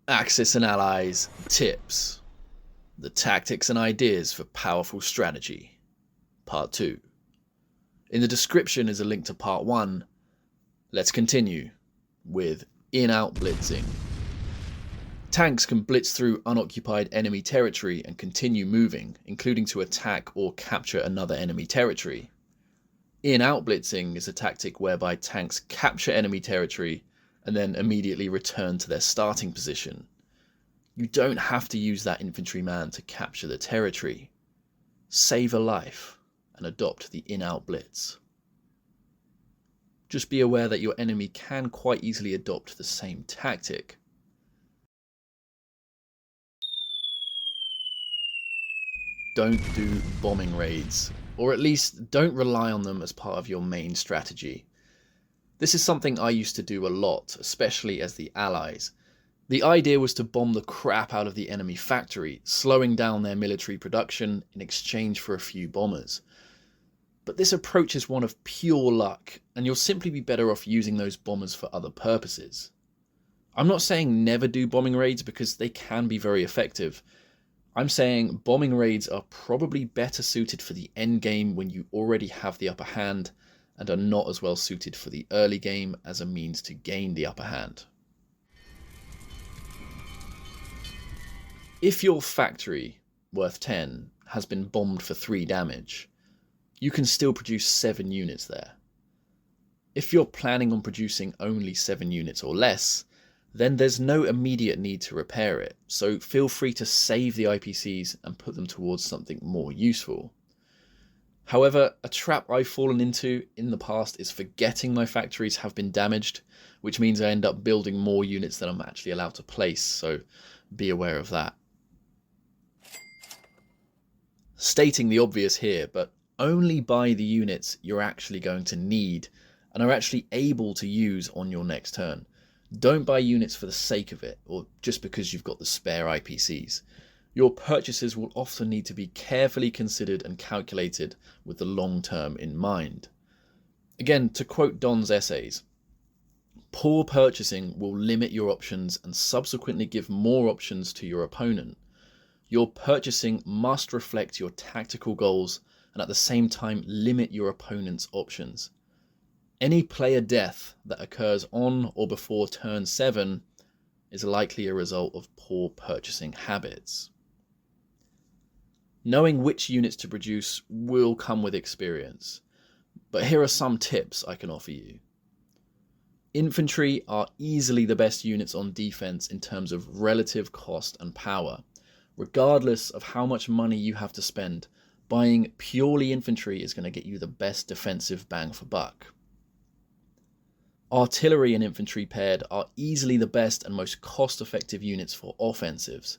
Axis and Allies Tips: The Tactics and Ideas for Powerful Strategy, Part 2. In the description is a link to Part 1. Let's continue with in-out blitzing. Tanks can blitz through unoccupied enemy territory and continue moving, including to attack or capture another enemy territory. In-out blitzing is a tactic whereby tanks capture enemy territory and then immediately return to their starting position. You don't have to use that infantryman to capture the territory. Save a life and adopt the in-out blitz. Just be aware that your enemy can quite easily adopt the same tactic. Don't do bombing raids, or at least don't rely on them as part of your main strategy. This is something I used to do a lot, especially as the Allies. The idea was to bomb the crap out of the enemy factory, slowing down their military production in exchange for a few bombers. But this approach is one of pure luck, and you'll simply be better off using those bombers for other purposes. I'm not saying never do bombing raids because they can be very effective. I'm saying bombing raids are probably better suited for the end game when you already have the upper hand, and are not as well suited for the early game as a means to gain the upper hand. If your factory, worth 10, has been bombed for 3 damage, you can still produce 7 units there. If you're planning on producing only 7 units or less, then there's no immediate need to repair it, so feel free to save the IPCs and put them towards something more useful. However, a trap I've fallen into in the past is forgetting my factories have been damaged, which means I end up building more units than I'm actually allowed to place, so be aware of that. Stating the obvious here, but only buy the units you're actually going to need and are actually able to use on your next turn. Don't buy units for the sake of it, or just because you've got the spare IPCs. Your purchases will often need to be carefully considered and calculated with the long term in mind. Again, to quote Don's essays, poor purchasing will limit your options and subsequently give more options to your opponent. Your purchasing must reflect your tactical goals and at the same time limit your opponent's options. Any player death that occurs on or before turn 7 is likely a result of poor purchasing habits. Knowing which units to produce will come with experience, but here are some tips I can offer you. Infantry are easily the best units on defense in terms of relative cost and power. Regardless of how much money you have to spend, buying purely infantry is going to get you the best defensive bang for buck. Artillery and infantry paired are easily the best and most cost-effective units for offensives.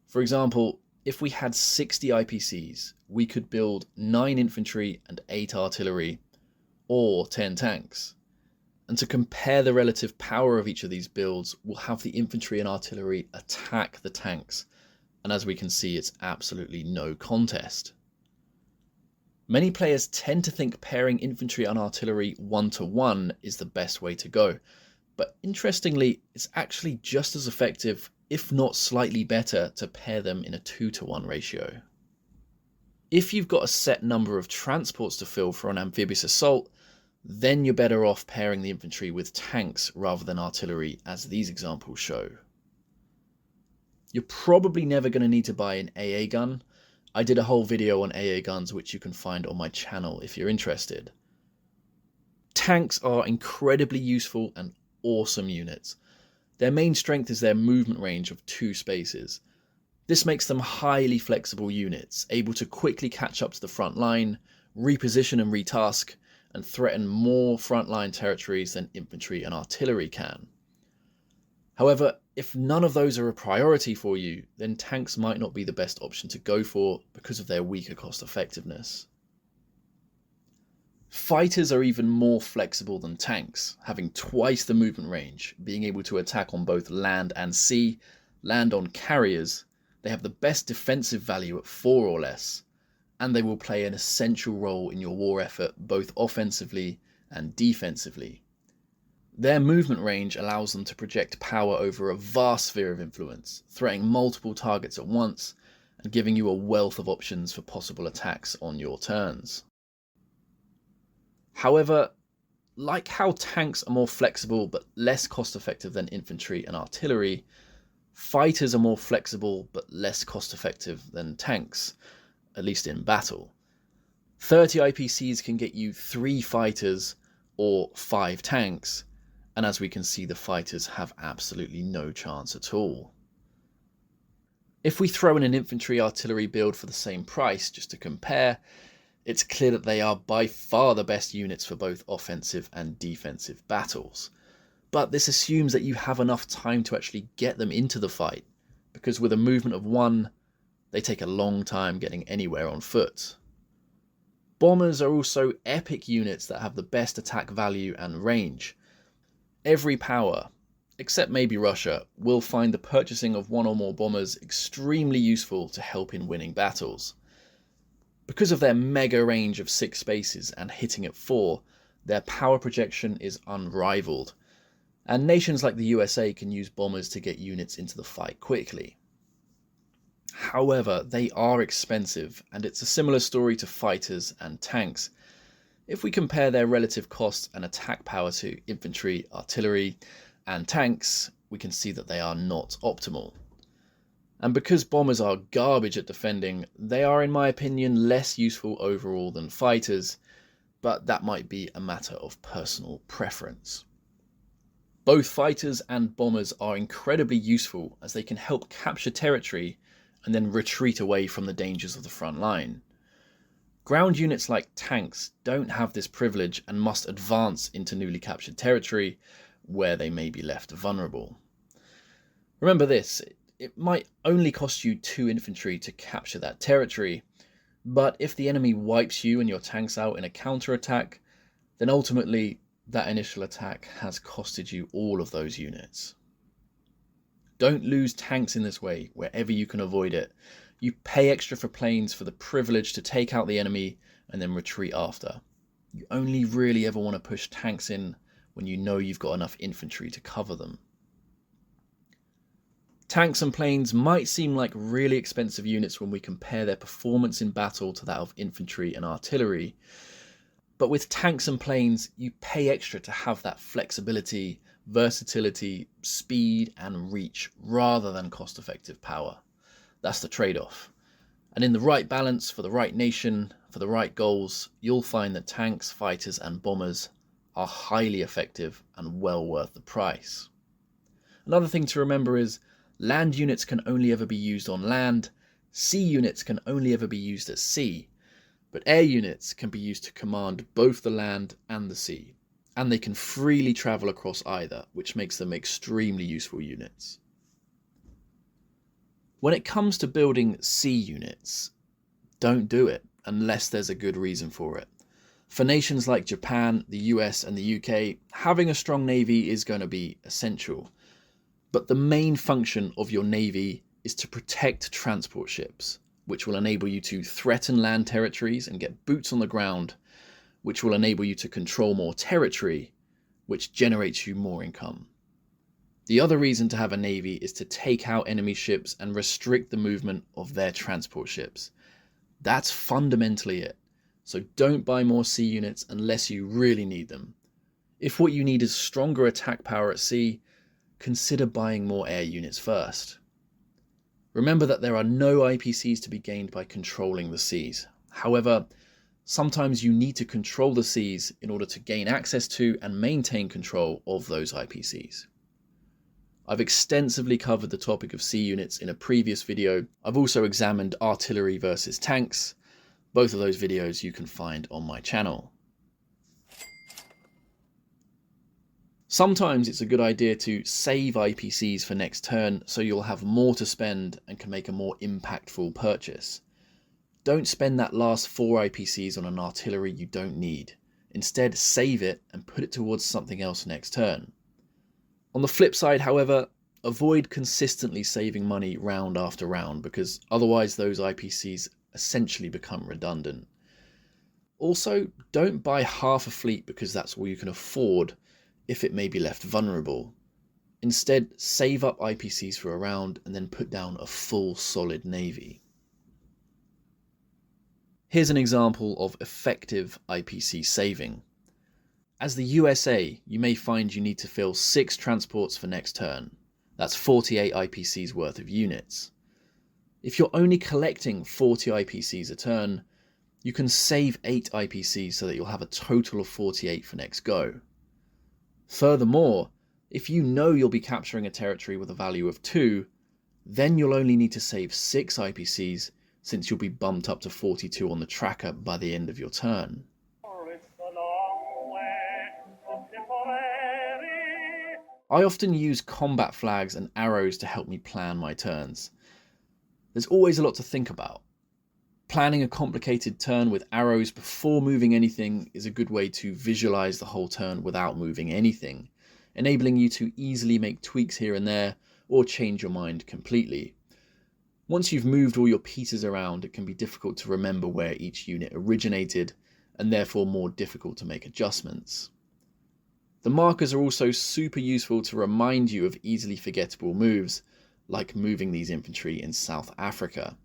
For example, if we had 60 IPCs, we could build 9 infantry and 8 artillery, or 10 tanks. And to compare the relative power of each of these builds, we'll have the infantry and artillery attack the tanks, and as we can see, it's absolutely no contest. Many players tend to think pairing infantry and artillery 1-to-1 is the best way to go, but interestingly, it's actually just as effective, if not slightly better, to pair them in a 2-to-1 ratio. If you've got a set number of transports to fill for an amphibious assault, then you're better off pairing the infantry with tanks rather than artillery, as these examples show. You're probably never going to need to buy an AA gun. I did a whole video on AA guns which you can find on my channel if you're interested. Tanks are incredibly useful and awesome units. Their main strength is their movement range of 2 spaces. This makes them highly flexible units, able to quickly catch up to the front line, reposition and retask, and threaten more frontline territories than infantry and artillery can. However, if none of those are a priority for you, then tanks might not be the best option to go for because of their weaker cost effectiveness. Fighters are even more flexible than tanks, having twice the movement range, being able to attack on both land and sea, land on carriers. They have the best defensive value at 4 or less, and they will play an essential role in your war effort both offensively and defensively. Their movement range allows them to project power over a vast sphere of influence, threatening multiple targets at once and giving you a wealth of options for possible attacks on your turns. However, like how tanks are more flexible but less cost effective than infantry and artillery, fighters are more flexible but less cost effective than tanks, at least in battle. 30 IPCs can get you 3 fighters or 5 tanks, and as we can see, the fighters have absolutely no chance at all. If we throw in an infantry artillery build for the same price just to compare, it's clear that they are by far the best units for both offensive and defensive battles. But this assumes that you have enough time to actually get them into the fight, because with a movement of 1, they take a long time getting anywhere on foot. Bombers are also epic units that have the best attack value and range. Every power, except maybe Russia, will find the purchasing of 1 or more bombers extremely useful to help in winning battles. Because of their mega range of 6 spaces and hitting at 4, their power projection is unrivaled, and nations like the USA can use bombers to get units into the fight quickly. However, they are expensive, and it's a similar story to fighters and tanks. If we compare their relative cost and attack power to infantry, artillery, and tanks, we can see that they are not optimal. And because bombers are garbage at defending, they are, in my opinion, less useful overall than fighters, but that might be a matter of personal preference. Both fighters and bombers are incredibly useful as they can help capture territory and then retreat away from the dangers of the front line. Ground units like tanks don't have this privilege and must advance into newly captured territory where they may be left vulnerable. Remember this, it might only cost you 2 infantry to capture that territory, but if the enemy wipes you and your tanks out in a counterattack, then ultimately that initial attack has costed you all of those units. Don't lose tanks in this way wherever you can avoid it. You pay extra for planes for the privilege to take out the enemy and then retreat after. You only really ever want to push tanks in when you know you've got enough infantry to cover them. Tanks and planes might seem like really expensive units when we compare their performance in battle to that of infantry and artillery. But with tanks and planes, you pay extra to have that flexibility, versatility, speed, and reach rather than cost-effective power. That's the trade-off. And in the right balance, for the right nation, for the right goals, you'll find that tanks, fighters, and bombers are highly effective and well worth the price. Another thing to remember is land units can only ever be used on land, sea units can only ever be used at sea, but air units can be used to command both the land and the sea, and they can freely travel across either, which makes them extremely useful units. When it comes to building sea units, don't do it unless there's a good reason for it. For nations like Japan, the US, and the UK, having a strong navy is going to be essential. But the main function of your navy is to protect transport ships, which will enable you to threaten land territories and get boots on the ground, which will enable you to control more territory, which generates you more income. The other reason to have a navy is to take out enemy ships and restrict the movement of their transport ships. That's fundamentally it. So don't buy more sea units unless you really need them. If what you need is stronger attack power at sea, consider buying more air units first. Remember that there are no IPCs to be gained by controlling the seas. However, sometimes you need to control the seas in order to gain access to and maintain control of those IPCs. I've extensively covered the topic of sea units in a previous video. I've also examined artillery versus tanks. Both of those videos you can find on my channel. Sometimes it's a good idea to save IPCs for next turn so you'll have more to spend and can make a more impactful purchase. Don't spend that last 4 IPCs on an artillery you don't need. Instead, save it and put it towards something else next turn. On the flip side, however, avoid consistently saving money round after round, because otherwise those IPCs essentially become redundant. Also, don't buy half a fleet because that's all you can afford. if it may be left vulnerable. Instead, save up IPCs for a round and then put down a full solid navy. Here's an example of effective IPC saving. As the USA, you may find you need to fill 6 transports for next turn. That's 48 IPCs worth of units. If you're only collecting 40 IPCs a turn, you can save 8 IPCs so that you'll have a total of 48 for next go. Furthermore, if you know you'll be capturing a territory with a value of 2, then you'll only need to save 6 IPCs since you'll be bumped up to 42 on the tracker by the end of your turn. I often use combat flags and arrows to help me plan my turns. There's always a lot to think about. Planning a complicated turn with arrows before moving anything is a good way to visualize the whole turn without moving anything, enabling you to easily make tweaks here and there or change your mind completely. Once you've moved all your pieces around, it can be difficult to remember where each unit originated and therefore more difficult to make adjustments. The markers are also super useful to remind you of easily forgettable moves, like moving these infantry in South Africa.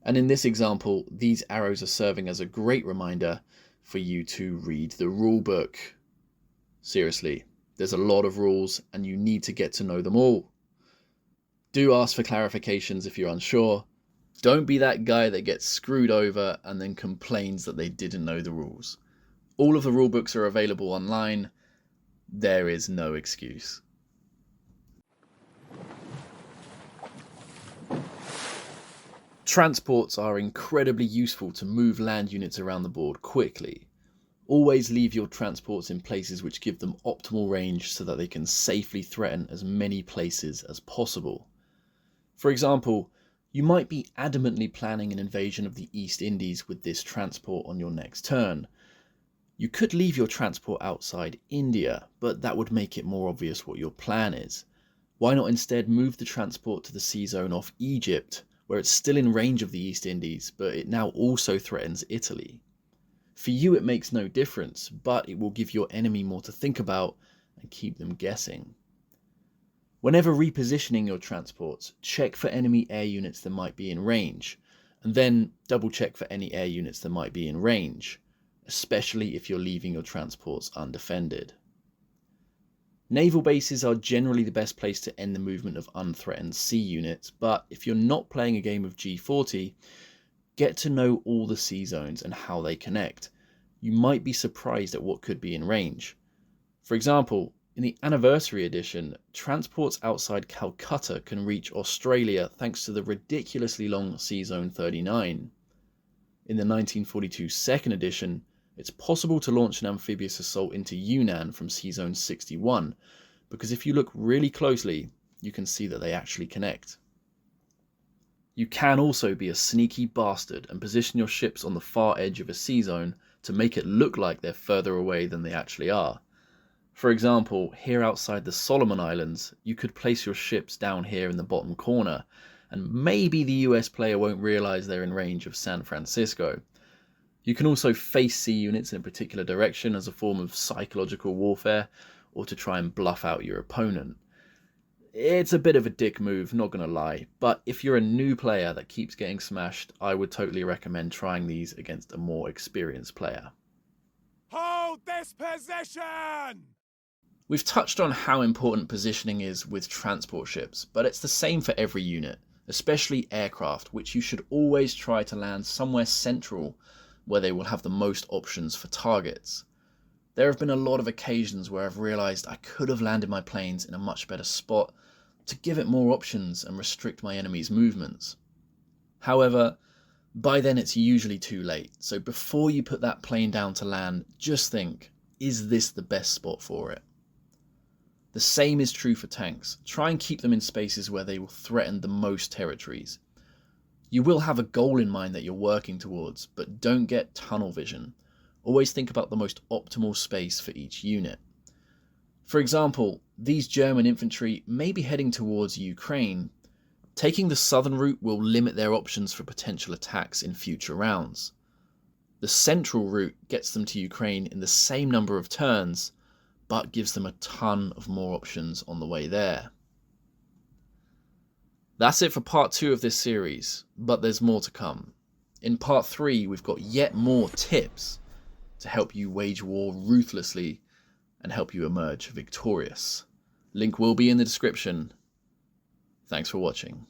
And in this example, these arrows are serving as a great reminder for you to read the rulebook. Seriously, there's a lot of rules and you need to get to know them all. Do ask for clarifications if you're unsure. Don't be that guy that gets screwed over and then complains that they didn't know the rules. All of the rulebooks are available online. There is no excuse. Transports are incredibly useful to move land units around the board quickly. Always leave your transports in places which give them optimal range so that they can safely threaten as many places as possible. For example, you might be adamantly planning an invasion of the East Indies with this transport on your next turn. You could leave your transport outside India, but that would make it more obvious what your plan is. Why not instead move the transport to the sea zone off Egypt, where it's still in range of the East Indies, but it now also threatens Italy? For you it makes no difference, but it will give your enemy more to think about and keep them guessing. Whenever repositioning your transports, check for enemy air units that might be in range, and then double check for any air units that might be in range, especially if you're leaving your transports undefended. Naval bases are generally the best place to end the movement of unthreatened sea units, but if you're not playing a game of G40, get to know all the sea zones and how they connect. You might be surprised at what could be in range. For example, in the Anniversary Edition, transports outside Calcutta can reach Australia thanks to the ridiculously long Sea Zone 39. In the 1942 Second Edition, it's possible to launch an amphibious assault into Yunnan from Sea Zone 61, because if you look really closely, you can see that they actually connect. You can also be a sneaky bastard and position your ships on the far edge of a sea zone to make it look like they're further away than they actually are. For example, here outside the Solomon Islands, you could place your ships down here in the bottom corner, and maybe the US player won't realize they're in range of San Francisco. You can also face sea units in a particular direction as a form of psychological warfare, or to try and bluff out your opponent. It's a bit of a dick move, not gonna lie, but if you're a new player that keeps getting smashed, I would totally recommend trying these against a more experienced player. Hold this position! We've touched on how important positioning is with transport ships, but it's the same for every unit, especially aircraft, which you should always try to land somewhere central where they will have the most options for targets. There have been a lot of occasions where I've realised I could have landed my planes in a much better spot to give it more options and restrict my enemy's movements. However, by then it's usually too late, so before you put that plane down to land, just think, is this the best spot for it? The same is true for tanks. Try and keep them in spaces where they will threaten the most territories. You will have a goal in mind that you're working towards, but don't get tunnel vision. Always think about the most optimal space for each unit. For example, these German infantry may be heading towards Ukraine. Taking the southern route will limit their options for potential attacks in future rounds. The central route gets them to Ukraine in the same number of turns, but gives them a ton of more options on the way there. That's it for part 2 of this series, but there's more to come. In part 3, we've got yet more tips to help you wage war ruthlessly and help you emerge victorious. Link will be in the description. Thanks for watching.